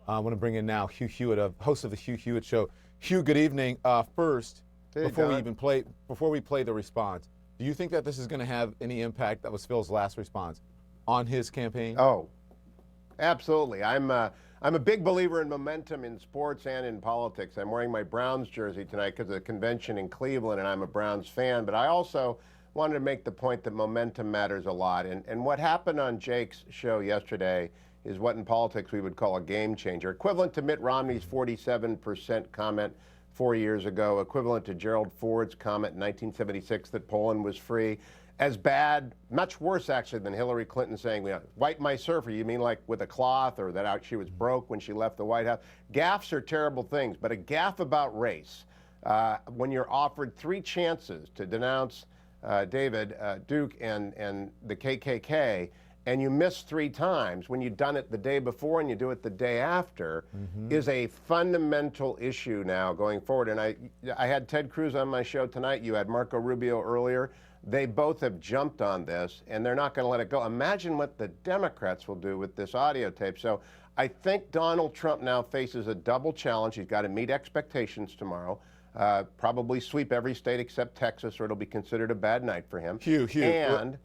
I want to bring in now Hugh Hewitt, host of the Hugh Hewitt Show. Hugh, good evening. First, Hey, before we play the response, do you think that this is going to have any impact? That was Phil's last response on his campaign. Oh, absolutely. I'm a big believer in momentum in sports and in politics. I'm wearing my Browns jersey tonight because of the convention in Cleveland, and I'm a Browns fan. But I also wanted to make the point that momentum matters a lot. And what happened on Jake's show yesterday is what in politics we would call a game changer, equivalent to Mitt Romney's 47% comment 4 years ago, equivalent to Gerald Ford's comment in 1976 that Poland was free. As bad, much worse actually than Hillary Clinton saying, wipe my surfer, you mean like with a cloth, or that she was broke when she left the White House. Gaffes are terrible things, but a gaffe about race, when you're offered 3 chances to denounce David Duke and the KKK, and you miss 3 times when you've done it the day before and you do it the day after, is a fundamental issue now going forward. And I had Ted Cruz on my show tonight. You had Marco Rubio earlier. They both have jumped on this, and they're not going to let it go. Imagine what the Democrats will do with this audio tape. So I think Donald Trump now faces a double challenge. He's got to meet expectations tomorrow, probably sweep every state except Texas, or it'll be considered a bad night for him. Hugh, and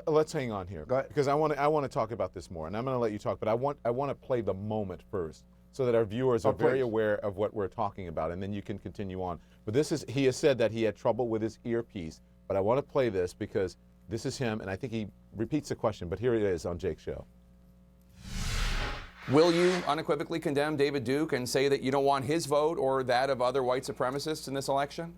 let's hang on here, because I want to talk about this more, and I'm going to let you talk, but I want to play the moment first, so that our viewers are very aware of what we're talking about, and then you can continue on. But he has said that he had trouble with his earpiece, but I want to play this because this is him, and I think he repeats the question, but here it is on Jake's show. Will you unequivocally condemn David Duke and say that you don't want his vote or that of other white supremacists in this election?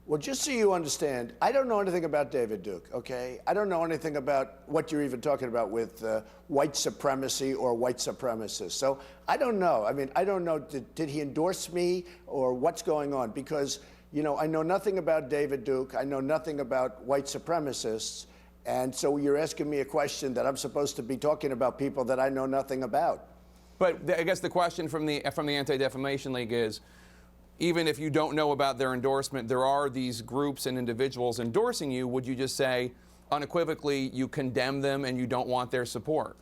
Well, just so you understand, I don't know anything about David Duke, okay? I don't know anything about what you're even talking about with white supremacy or white supremacists. So I don't know. I mean, I don't know, did he endorse me or what's going on? Because, you know, I know nothing about David Duke. I know nothing about white supremacists. And so you're asking me a question that I'm supposed to be talking about people that I know nothing about. But I guess the question from the Anti-Defamation League is, even if you don't know about their endorsement, there are these groups and individuals endorsing you. Would you just say unequivocally you condemn them and you don't want their support?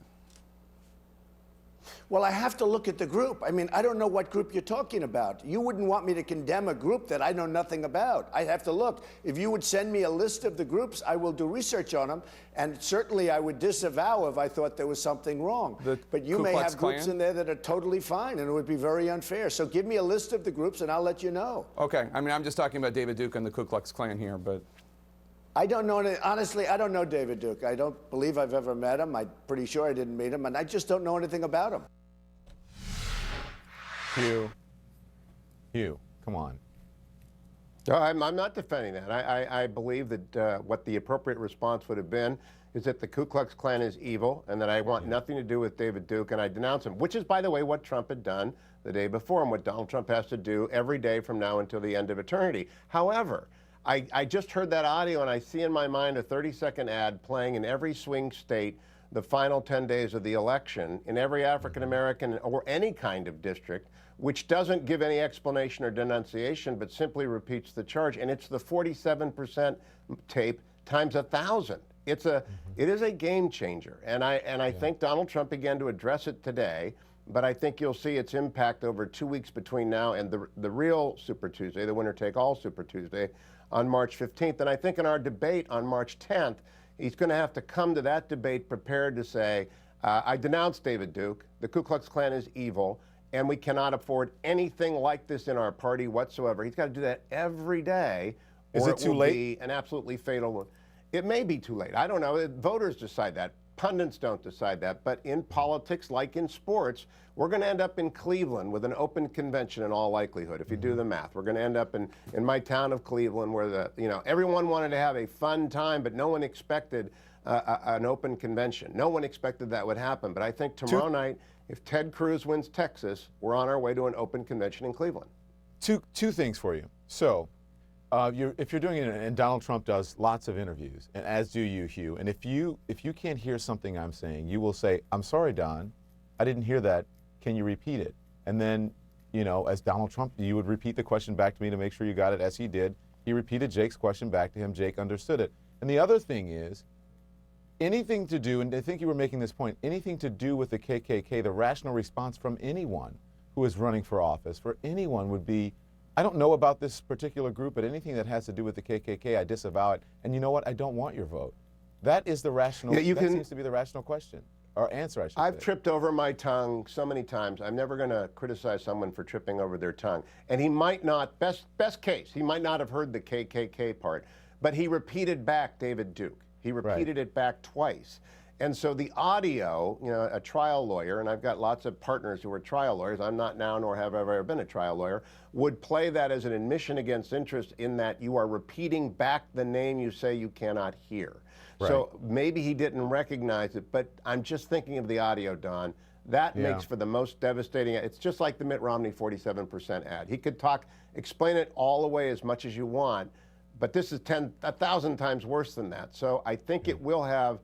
Well, I have to look at the group. I mean, I don't know what group you're talking about. You wouldn't want me to condemn a group that I know nothing about. I have to look. If you would send me a list of the groups, I will do research on them, and certainly I would disavow if I thought there was something wrong. But you may have groups in there that are totally fine, and it would be very unfair. So give me a list of the groups, and I'll let you know. Okay. I mean, I'm just talking about David Duke and the Ku Klux Klan here, but... I don't know, honestly, I don't know David Duke. I don't believe I've ever met him. I'm pretty sure I didn't meet him, and I just don't know anything about him. Hugh, come on. No, I'm not defending that. I believe that what the appropriate response would have been is that the Ku Klux Klan is evil and that I want nothing to do with David Duke, and I denounce him, which is, by the way, what Trump had done the day before and what Donald Trump has to do every day from now until the end of eternity. However, I just heard that audio, and I see in my mind a 30-second ad playing in every swing state the final 10 days of the election in every African-American or any kind of district, which doesn't give any explanation or denunciation, but simply repeats the charge. And it's the 47% tape times 1,000. It is a game changer. And I think Donald Trump began to address it today, but I think you'll see its impact over 2 weeks between now and the real Super Tuesday, the winner-take-all Super Tuesday, on March 15th. And I think in our debate on March 10th, he's going to have to come to that debate prepared to say, I denounce David Duke, the Ku Klux Klan is evil, and we cannot afford anything like this in our party whatsoever. He's got to do that every day, or it will be an absolutely fatal one. It may be too late. I don't know. Voters decide that. Pundits don't decide that. But in politics, like in sports, we're going to end up in Cleveland with an open convention in all likelihood, if you do the math. We're going to end up in my town of Cleveland where everyone wanted to have a fun time, but no one expected an open convention. No one expected that would happen. But I think tomorrow night, if Ted Cruz wins Texas, we're on our way to an open convention in Cleveland. Two things for you. So, if you're doing it, and Donald Trump does lots of interviews, and as do you, Hugh, and if you can't hear something I'm saying, you will say, I'm sorry, Don, I didn't hear that. Can you repeat it? And then, as Donald Trump, you would repeat the question back to me to make sure you got it, as he did. He repeated Jake's question back to him. Jake understood it. And the other thing is, anything to do, and I think you were making this point, anything to do with the KKK, the rational response from anyone who is running for office, for anyone would be, I don't know about this particular group, but anything that has to do with the KKK, I disavow it. And you know what? I don't want your vote. That is the rational, that seems to be the rational question, or answer, I should say. I've tripped over my tongue so many times. I'm never going to criticize someone for tripping over their tongue. And he might not, best case, he might not have heard the KKK part, but he repeated back David Duke. He repeated it back twice. And so the audio, you know, a trial lawyer, and I've got lots of partners who are trial lawyers, I'm not now nor have I ever been a trial lawyer, would play that as an admission against interest in that you are repeating back the name you say you cannot hear. Right. So maybe he didn't recognize it, but I'm just thinking of the audio, Don. That makes for the most devastating. It's just like the Mitt Romney 47% ad. He could talk, explain it all away as much as you want, but this is 1,000 times worse than that. So I think it will have,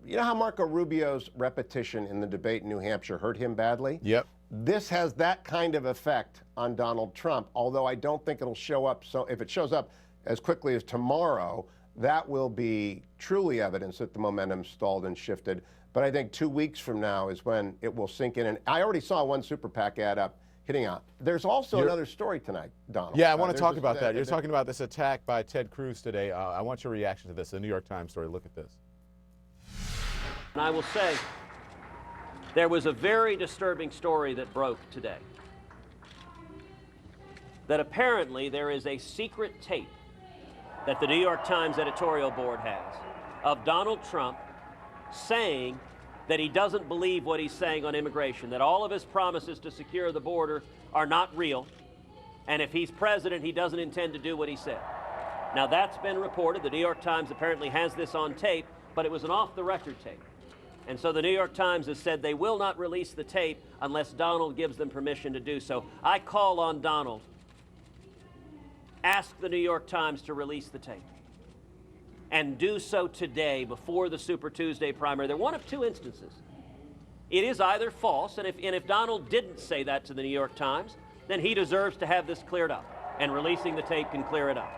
you know how Marco Rubio's repetition in the debate in New Hampshire hurt him badly? Yep. This has that kind of effect on Donald Trump, although I don't think it'll show up. So if it shows up as quickly as tomorrow, that will be truly evidence that the momentum stalled and shifted. But I think 2 weeks from now is when it will sink in. And I already saw one super PAC ad up hitting out. There's also another story tonight, Donald. Yeah, I want to talk about that. You're talking about this attack by Ted Cruz today. I want your reaction to this, the New York Times story. Look at this. And I will say, there was a very disturbing story that broke today. That apparently there is a secret tape that the New York Times editorial board has of Donald Trump saying that he doesn't believe what he's saying on immigration, that all of his promises to secure the border are not real, and if he's president, he doesn't intend to do what he said. Now, that's been reported. The New York Times apparently has this on tape, but it was an off-the-record tape. And so the New York Times has said they will not release the tape unless Donald gives them permission to do so. I call on Donald, ask the New York Times to release the tape, and do so today before the Super Tuesday primary. They're one of two instances. It is either false, and if Donald didn't say that to the New York Times, then he deserves to have this cleared up, and releasing the tape can clear it up.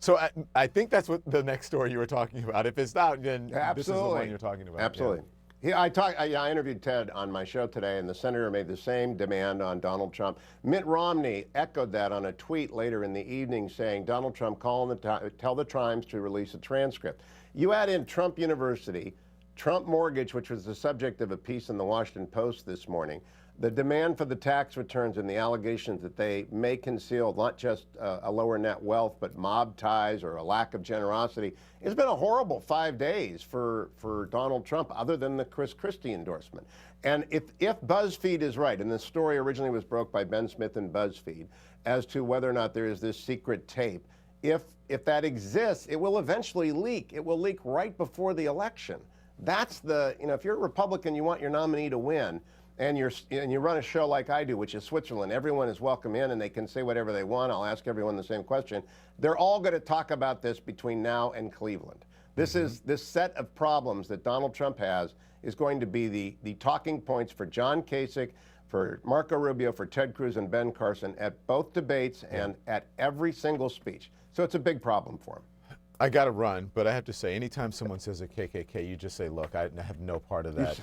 So I think that's what the next story you were talking about. If it's not, then this is the one you're talking about. Absolutely. Yeah. I interviewed Ted on my show today, and the senator made the same demand on Donald Trump. Mitt Romney echoed that on a tweet later in the evening, saying Donald Trump tell the Times to release a transcript. You add in Trump University, Trump Mortgage, which was the subject of a piece in the Washington Post this morning, the demand for the tax returns and the allegations that they may conceal not just a lower net wealth, but mob ties or a lack of generosity. It's been a horrible 5 days for Donald Trump, other than the Chris Christie endorsement. And if BuzzFeed is right, and the story originally was broke by Ben Smith and BuzzFeed, as to whether or not there is this secret tape, if that exists, it will eventually leak. It will leak right before the election. That's the, if you're a Republican, you want your nominee to win, and you run a show like I do, which is Switzerland, everyone is welcome in and they can say whatever they want. I'll ask everyone the same question. They're all going to talk about this between now and Cleveland. This set of problems that Donald Trump has is going to be the talking points for John Kasich, for Marco Rubio, for Ted Cruz and Ben Carson at both debates and at every single speech. So it's a big problem for him. I got to run, but I have to say, anytime someone says a KKK, you just say, look, I have no part of that,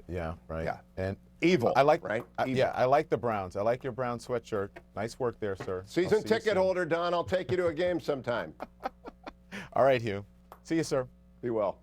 yeah, right? Yeah. And evil, I like, right? Yeah, I like the Browns. I like your brown sweatshirt. Nice work there, sir. Season ticket holder, Don. I'll take you to a game sometime. All right, Hugh. See you, sir. Be well.